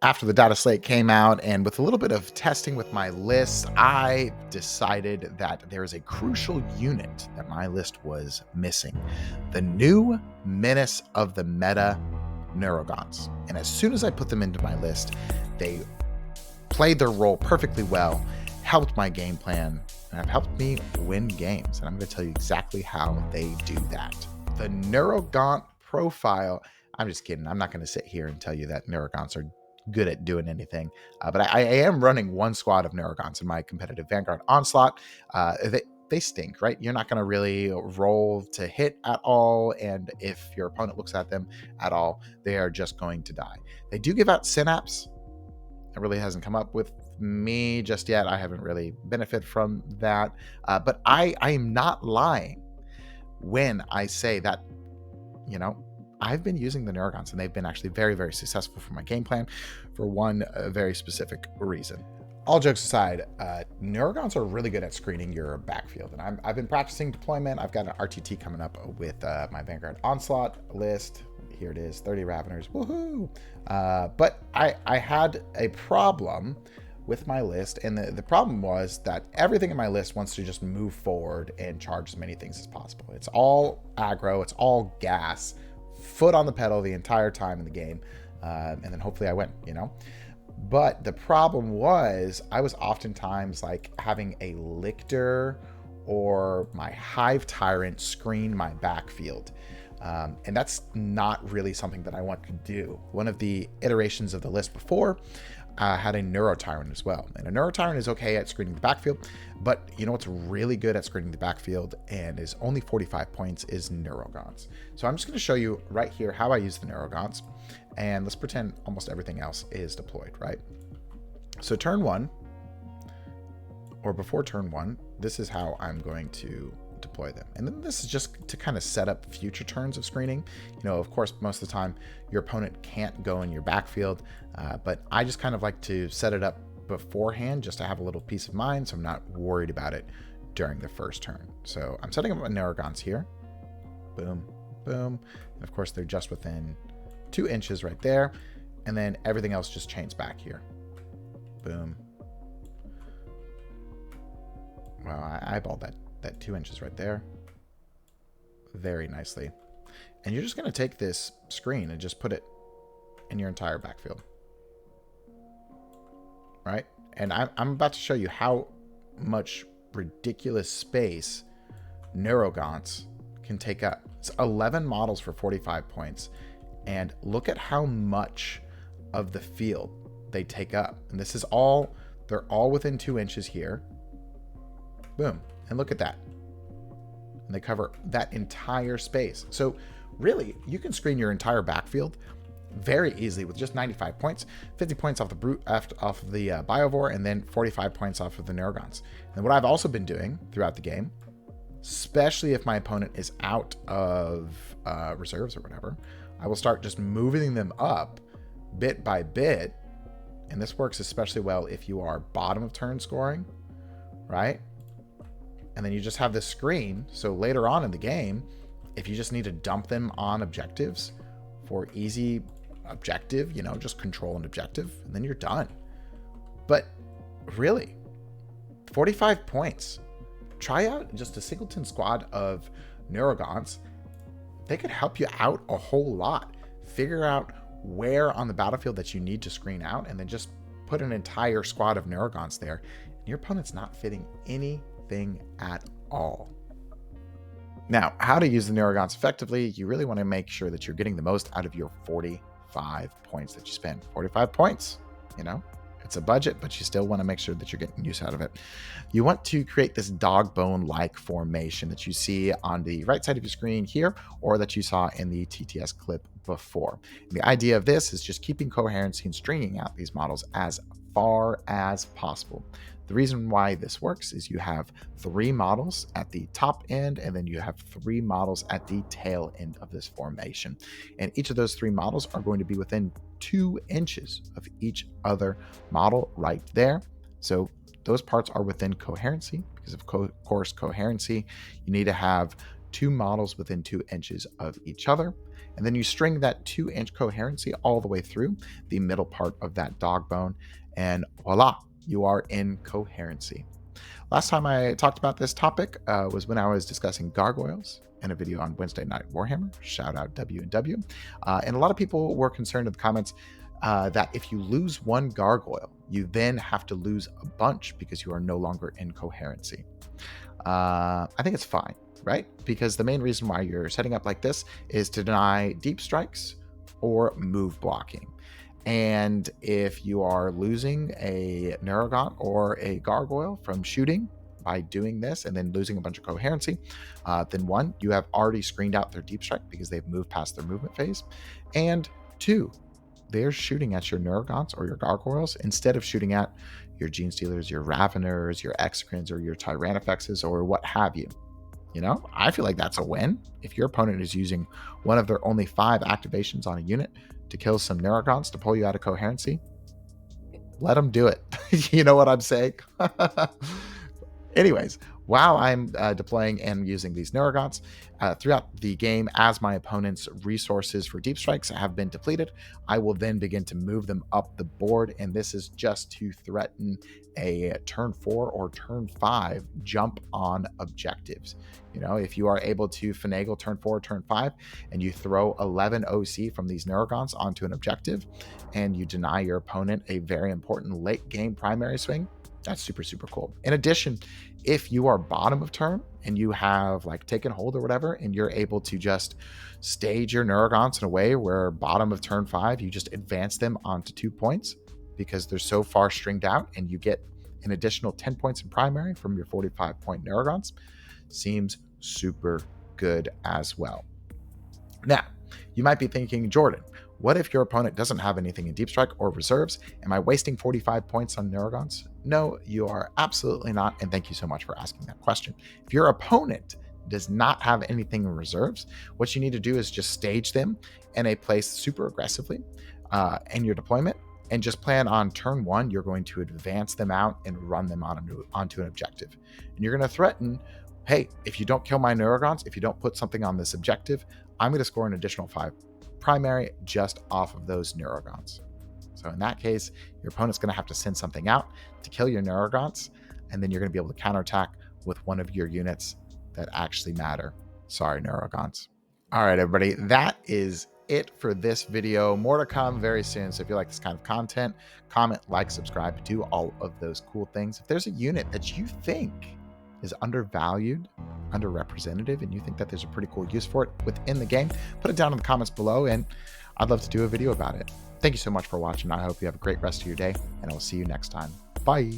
After the data slate came out and with a little bit of testing with my list, I decided that there is a crucial unit that my list was missing. The new menace of the meta, Neurogants. And as soon as I put them into my list, they played their role perfectly well, helped my game plan, and have helped me win games. And I'm going to tell you exactly how they do that. The Neurogaunt profile, I'm just kidding. I'm not going to sit here and tell you that Neurogants are good at doing anything, but I am running one squad of Neurogants in my competitive Vanguard Onslaught. They stink, right? You're not going to really roll to hit at all, and if your opponent looks at them at all, they are just going to die. They do give out Synapse. It really hasn't come up with me just yet. I haven't really benefited from that, but I am not lying when I say that, I've been using the Neurogants, and they've been actually very, very successful for my game plan for one very specific reason. All jokes aside, Neurogants are really good at screening your backfield, and I've been practicing deployment. I've got an RTT coming up with my Vanguard Onslaught list. Here it is, 30 Raveners, woohoo! But I had a problem with my list, and the problem was that everything in my list wants to just move forward and charge as many things as possible. It's all aggro, it's all gas, foot on the pedal the entire time in the game, and then hopefully I win, But the problem was I was oftentimes like having a Lictor or my Hive Tyrant screen my backfield. And that's not really something that I want to do. One of the iterations of the list before had a Neurotyrant as well. And a Neurotyrant is okay at screening the backfield, but you know what's really good at screening the backfield and is only 45 points is Neurogants. So I'm just going to show you right here how I use the Neurogants, and let's pretend almost everything else is deployed, right? So turn one, or before turn one, this is how I'm going to deploy them. And then this is just to kind of set up future turns of screening. Of course, most of the time your opponent can't go in your backfield, but I just kind of like to set it up beforehand just to have a little peace of mind, so I'm not worried about it during the first turn. So I'm setting up my Neurogants here. Boom, boom. And of course, they're just within 2 inches right there. And then everything else just chains back here. Boom. Wow, I eyeballed that 2 inches right there very nicely. And you're just going to take this screen and just put it in your entire backfield, right? And I'm about to show you how much ridiculous space Neurogants can take up. It's 11 models for 45 points, and look at how much of the field they take up. And this is all, they're all within 2 inches here. Boom. And look at that. And they cover that entire space. So really, you can screen your entire backfield very easily with just 95 points, 50 points off the off of the Biovore, and then 45 points off of the Neurogants. And what I've also been doing throughout the game, especially if my opponent is out of reserves or whatever, I will start just moving them up bit by bit. And this works especially well if you are bottom of turn scoring, right? And then you just have this screen. So later on in the game, if you just need to dump them on objectives for easy objective, just control an objective, and then you're done. But really, 45 points. Try out just a singleton squad of Neurogants. They could help you out a whole lot. Figure out where on the battlefield that you need to screen out, and then just put an entire squad of Neurogants there. And your opponent's not fitting anything at all. Now, how to use the Neurogants effectively, you really want to make sure that you're getting the most out of your 45 points that you spend. 45 points, it's a budget, but you still want to make sure that you're getting use out of it. You want to create this dog bone-like formation that you see on the right side of your screen here, or that you saw in the TTS clip before. And the idea of this is just keeping coherency and stringing out these models as far as possible. The reason why this works is you have 3 models at the top end, and then you have 3 models at the tail end of this formation. And each of those 3 models are going to be within 2 inches of each other model right there. So those parts are within coherency. Because of course, coherency, you need to have 2 models within 2 inches of each other. And then you string that 2-inch coherency all the way through the middle part of that dog bone, and voila, you are in coherency. Last time I talked about this topic was when I was discussing gargoyles in a video on Wednesday Night Warhammer. Shout out W&W. And a lot of people were concerned in the comments that if you lose one gargoyle, you then have to lose a bunch because you are no longer in coherency. I think it's fine, right? Because the main reason why you're setting up like this is to deny deep strikes or move blocking. And if you are losing a Neurogaunt or a gargoyle from shooting by doing this and then losing a bunch of coherency, then one, you have already screened out their deep strike because they've moved past their movement phase. And two, they're shooting at your Neurogaunts or your gargoyles instead of shooting at your Gene Stealers, your Raveners, your Exocrines, or your Tyrannifexes, or what have you. You know, I feel like that's a win. If your opponent is using one of their only 5 activations on a unit to kill some Neurogants to pull you out of coherency, let them do it. You know what I'm saying? Anyways, while I'm deploying and using these Neurogants throughout the game, as my opponent's resources for deep strikes have been depleted, I will then begin to move them up the board, and this is just to threaten a turn 4 or turn 5 jump on objectives. You know, if you are able to finagle turn 4 or turn 5 and you throw 11 OC from these Neurogants onto an objective and you deny your opponent a very important late game primary swing, that's super, super cool. In addition, if you are bottom of turn and you have like taken hold or whatever, and you're able to just stage your Neurogants in a way where bottom of turn 5, you just advance them onto 2 points because they're so far stringed out, and you get an additional 10 points in primary from your 45-point Neurogants, seems super good as well. Now, you might be thinking, Jordan, what if your opponent doesn't have anything in deep strike or reserves? Am I wasting 45 points on Neurogants? No, you are absolutely not. And thank you so much for asking that question. If your opponent does not have anything in reserves, what you need to do is just stage them in a place super aggressively in your deployment, and just plan on turn 1, you're going to advance them out and run them onto an objective. And you're going to threaten, hey, if you don't kill my Neurogants, if you don't put something on this objective, I'm going to score an additional 5 primary just off of those Neurogants. So in that case, your opponent's going to have to send something out to kill your Neurogants, and then you're going to be able to counterattack with one of your units that actually matter. Sorry, Neurogants. All right, everybody, that is it for this video. More to come very soon. So if you like this kind of content, comment, like, subscribe, do all of those cool things. If there's a unit that you think is undervalued, underrepresented, and you think that there's a pretty cool use for it within the game, put it down in the comments below, and I'd love to do a video about it. Thank you so much for watching. I hope you have a great rest of your day, and I will see you next time. Bye.